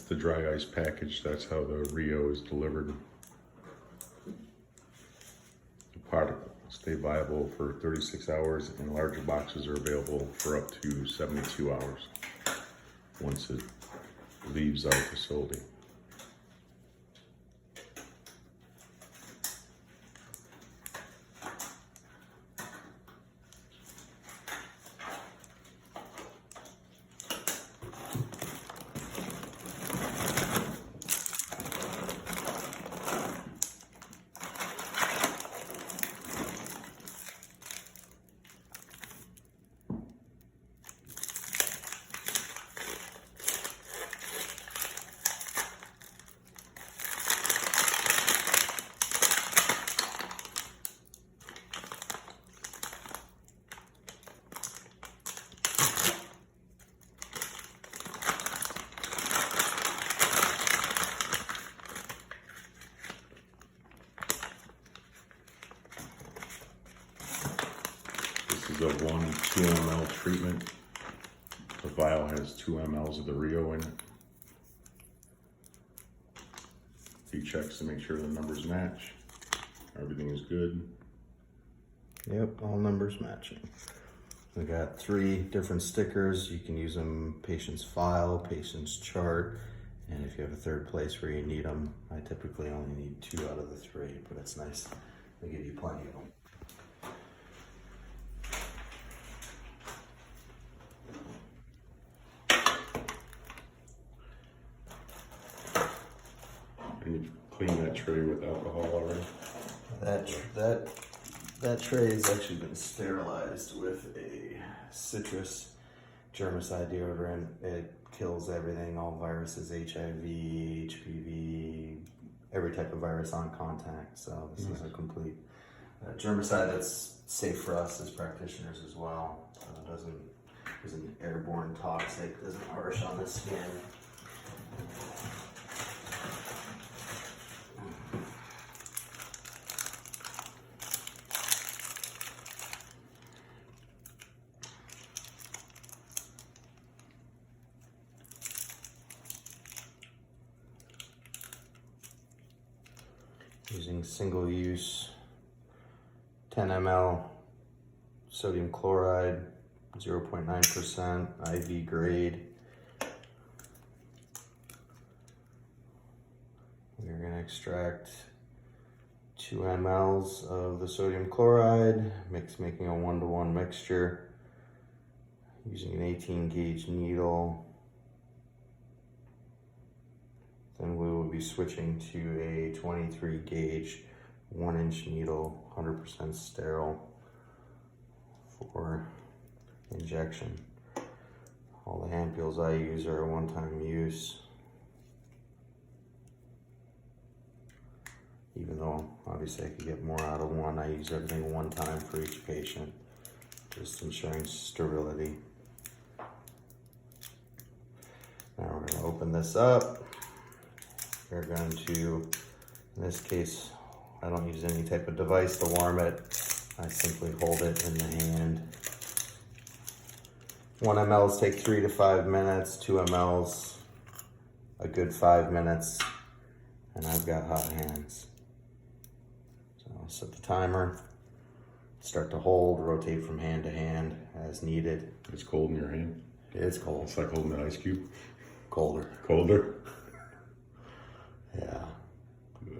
the dry ice package. That's how the Rio is delivered. The product will stay viable for 36 hours, and larger boxes are available for up to 72 hours once it leaves our facility. This is a 2 ml treatment. The vial has 2 mLs of the Rio in it. He checks to make sure the numbers match. Everything is good. Yep, all numbers matching. We got 3 different stickers. You can use them patient's file, patient's chart, and if you have a third place where you need them, I typically only need 2 out of the 3, but it's nice. They give you plenty of them. And you clean that tray with alcohol already? That tray has actually been sterilized with a citrus germicide deodorant. It kills everything, all viruses, HIV, HPV, every type of virus on contact. So this is a complete germicide that's safe for us as practitioners as well. So it isn't airborne toxic, doesn't harsh on the skin. Using single use 10 ml sodium chloride, 0.9% IV grade. We're going to extract 2 mLs of the sodium chloride, making a 1-to-1 mixture using an 18 gauge needle. Then we will be switching to a 23 gauge 1-inch needle, 100% sterile for injection. All the ampules I use are a one-time use. Even though obviously I could get more out of one, I use everything one time for each patient, just ensuring sterility. Now we're going to open this up. We're going to, in this case, I don't use any type of device to warm it. I simply hold it in the hand. 1 mLs take 3 to 5 minutes, 2 mLs a good 5 minutes, and I've got hot hands. So I'll set the timer, start to hold, rotate from hand to hand as needed. It's cold in your hand? It's cold. It's like holding an ice cube? Colder. Colder? Yeah.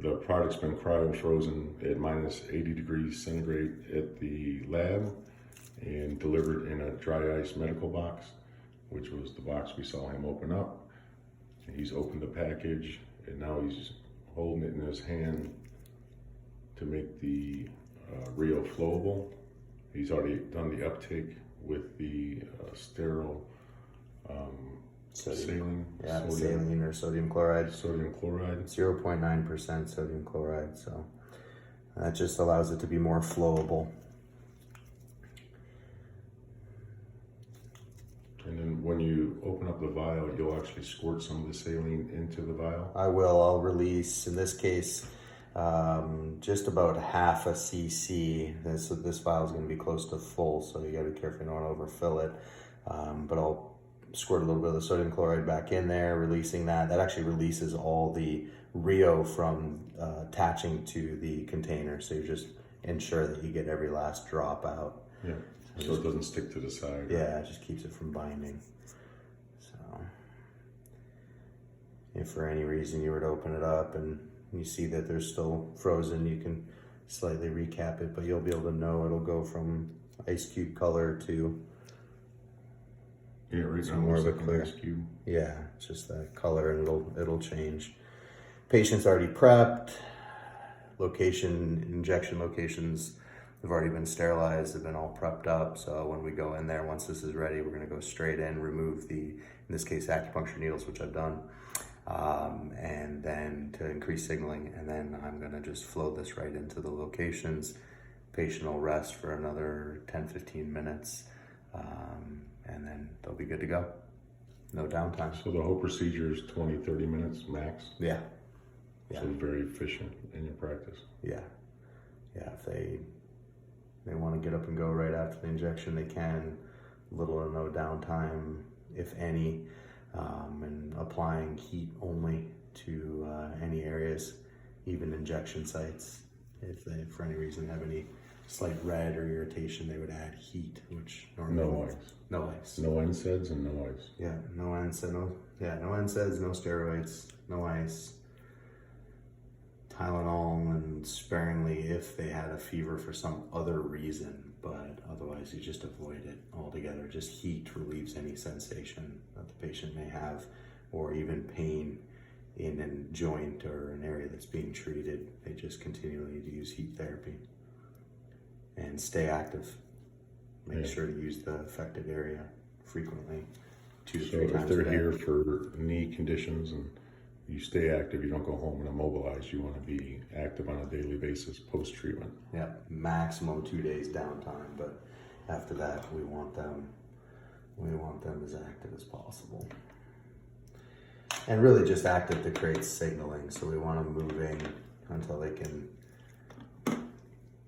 The product's been cryo-frozen at minus 80 degrees centigrade at the lab and delivered in a dry ice medical box, which was the box we saw him open up. And he's opened the package, and now he's holding it in his hand to make the Rio flowable. He's already done the uptake with the sterile saline. Yeah, saline or sodium chloride. Sodium chloride. 0.9% sodium chloride, so that just allows it to be more flowable. And then when you open up the vial, you'll actually squirt some of the saline into the vial? I will. I'll release, in this case, just about half a cc. This vial is going to be close to full, so you got to be careful you don't overfill it. But I'll squirt a little bit of the sodium chloride back in there, releasing that. That actually releases all the Rio from attaching to the container. So you just ensure that you get every last drop out. Yeah. So it doesn't stick to the side. Yeah, it just keeps it from binding. So if for any reason you were to open it up and you see that there's still frozen, you can slightly recap it, but you'll be able to know it'll go from ice cube color to Right now more of a like an clear. ice cube. Yeah, it's just that color, and it'll change. Patient's already prepped. Injection locations have already been sterilized. They've been all prepped up. So when we go in there, once this is ready, we're gonna go straight in, remove in this case, acupuncture needles, which I've done, and then to increase signaling, and then I'm gonna just flow this right into the locations. Patient will rest for another 10-15 minutes, and then they'll be good to go. No downtime. So the whole procedure is 20-30 minutes max. Yeah. Yeah. So it's very efficient in your practice. Yeah. Yeah. If they want to get up and go right after the injection, they can. Little or no downtime, if any, and applying heat only to any areas, even injection sites. If they, for any reason, have any slight red or irritation, they would add heat, which normally No ice. No ice. No NSAIDs and no ice. Yeah, no NSAIDs, no NSAIDs, no steroids, no ice. Tylenol, and sparingly if they had a fever for some other reason, but otherwise you just avoid it altogether. Just heat relieves any sensation that the patient may have, or even pain in a joint or an area that's being treated. They just continually use heat therapy and stay active. Make sure to use the affected area frequently, 2 to 3 So times if they're a day. here for knee conditions and you stay active, you don't go home and immobilize, you want to be active on a daily basis post-treatment. Yeah, maximum 2 days downtime, but after that we want them as active as possible. And really just active to create signaling. So we want them moving until they can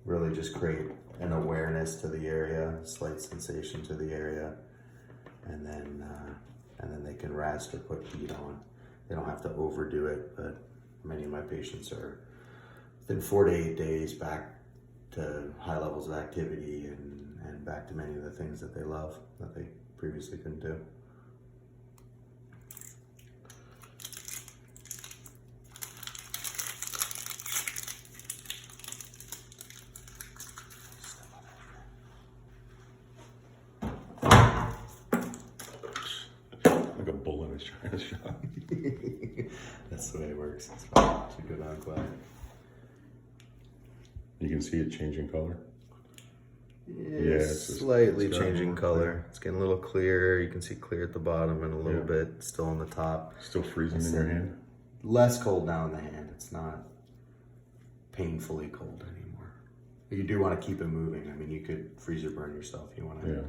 really just create an awareness to the area, slight sensation to the area, and then they can rest or put heat on. They don't have to overdo it, but many of my patients are within 4 to 8 days back to high levels of activity and back to many of the things that they love that they previously couldn't do. Like a bull in a china shop. That's the way it works. It's fine. It's a good autoclave. You can see it changing color. It's just- slightly it's gotten changing more color. clear. It's getting a little clearer. You can see clear at the bottom and a little Yeah. bit still on the top. Still freezing in your hand. Less cold now in the hand. It's not painfully cold anymore. But you do want to keep it moving. I mean, you could freezer burn yourself. You want to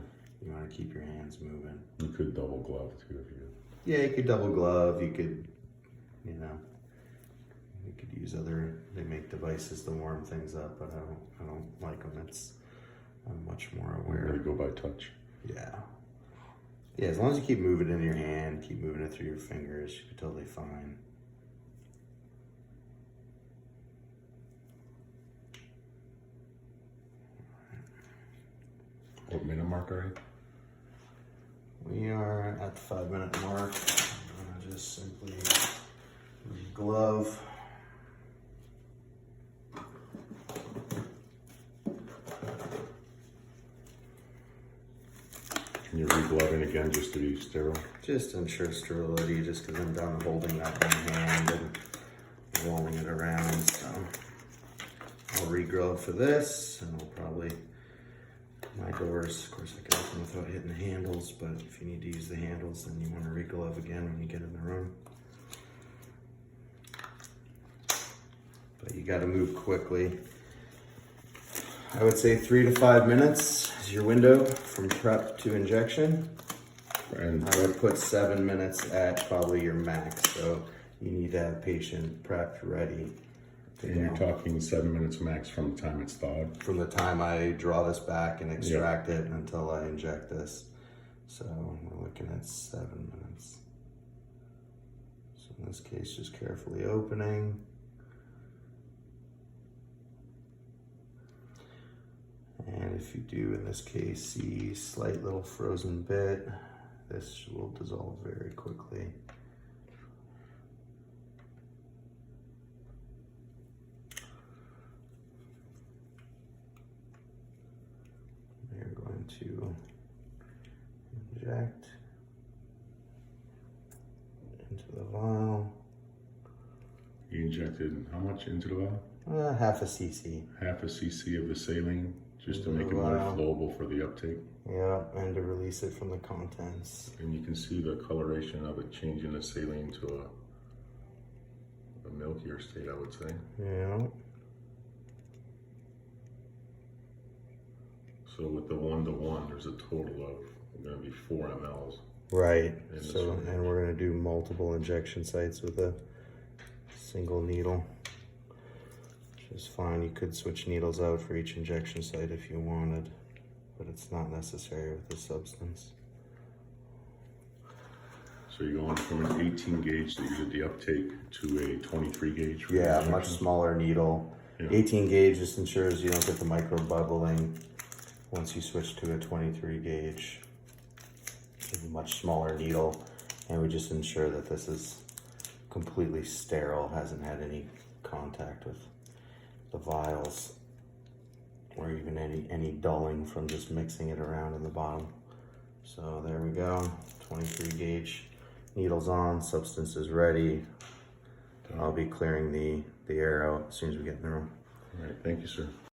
keep your hands moving. You could double glove too if you. Yeah, you could double glove. You could, you could use other. They make devices to warm things up, but I don't like them. I'm much more aware. Really go by touch. Yeah. Yeah, as long as you keep moving it in your hand, keep moving it through your fingers, you're totally fine. What minute mark are you? We are at the 5 minute mark. I'm gonna just simply glove. Can you re-glove in again just to be sterile? Just to ensure sterility, just because I'm done holding that one hand and rolling it around. So I'll re-glove for this, and I'll probably, my doors, of course I can open without hitting the handles, but if you need to use the handles, then you want to re-glove again when you get in the room. But you got to move quickly. I would say 3 to 5 minutes is your window from prep to injection. And I would put 7 minutes at probably your max. So you need to have patient prepped, ready to you're go. talking 7 minutes max from the time it's thawed. From the time I draw this back and extract it until I inject this. So we're looking at 7 minutes. So in this case, just carefully opening. And if you do, in this case, see slight little frozen bit, this will dissolve very quickly. We're going to inject into the vial. You injected how much into the vial? Half a cc. Half a cc of the saline, just to Into make the it more vial. flowable for the uptake. Yeah, and to release it from the contents. And you can see the coloration of it changing the saline to a milkier state, I would say. Yeah. So with the 1-to-1, there's a total of going to be 4 mLs. Right. In this So, range. and we're going to do multiple injection sites with a single needle. Which is fine. You could switch needles out for each injection site if you wanted, but it's not necessary with the substance. So you're going from an 18 gauge that you did the uptake to a 23 gauge. for the Yeah, much injection? smaller needle. Yeah. 18 gauge just ensures you don't get the micro bubbling. Once you switch to a 23 gauge, it's a much smaller needle, and we just ensure that this is completely sterile, hasn't had any contact with the vials, or even any dulling from just mixing it around in the bottom. So there we go, 23 gauge needles on, substance is ready. I'll be clearing the air out as soon as we get in the room. All right, thank you, sir.